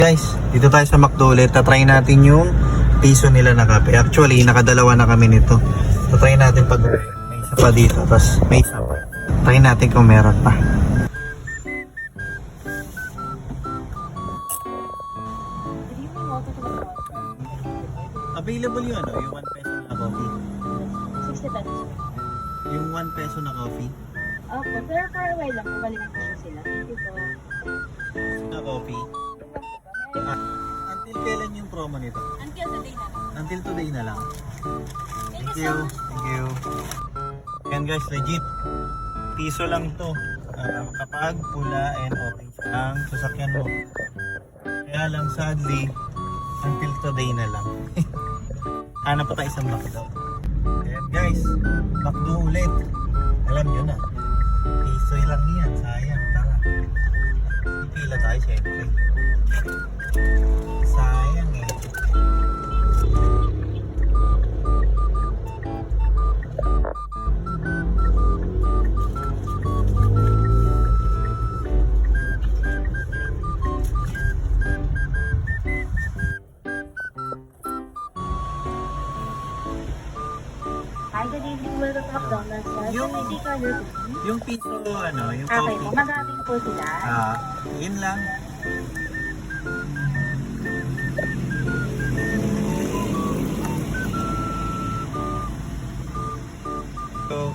Guys, dito tayo sa McDo ulit. Tatry natin yung piso nila na kape. Actually, nakadalawa na kami nito. Tatry natin pag may isa pa dito. Tapos may isa pa. Try natin kung meron pa. Available yun, ano? Yung 1 peso na coffee. 60 pesos. Yung 1 peso na coffee. Opo, pero for a while lang, bumalik po sila. Thank you po. Na coffee. Until kailan yung promo nito? Until today na lang. Until today na lang. Thank Thank you you. so much. Thank you. Yan guys, legit. Piso lang to. Kapag pula and orange ang sasakyan mo. Kaya lang sadly, until today na lang. Hanap pa tayo isang McDo. Ayan guys, McDo ulit. Alam nyo na. Piso lang yan. Sayang. Tara. Pipila tayo syempre. Sayang eh. Hi, good evening. Welcome to McDonald's. Yung- Can I take order please? Yung piso, ano, yung Okay coffee. po, mag-aabing po sila. Yun lang. So,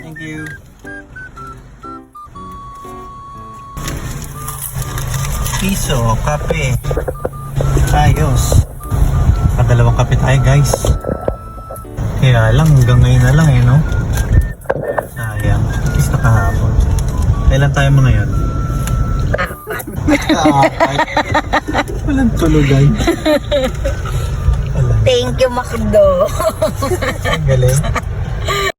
thank you. Piso, kape. Ayos. Kadalawang kape tayo guys. Kaya lang, hanggang ngayon na lang eh, no? Sayang. At least nakahapon. Kailan tayo mga yun? Walang tulugan. Thank you, McDo. Ang galing.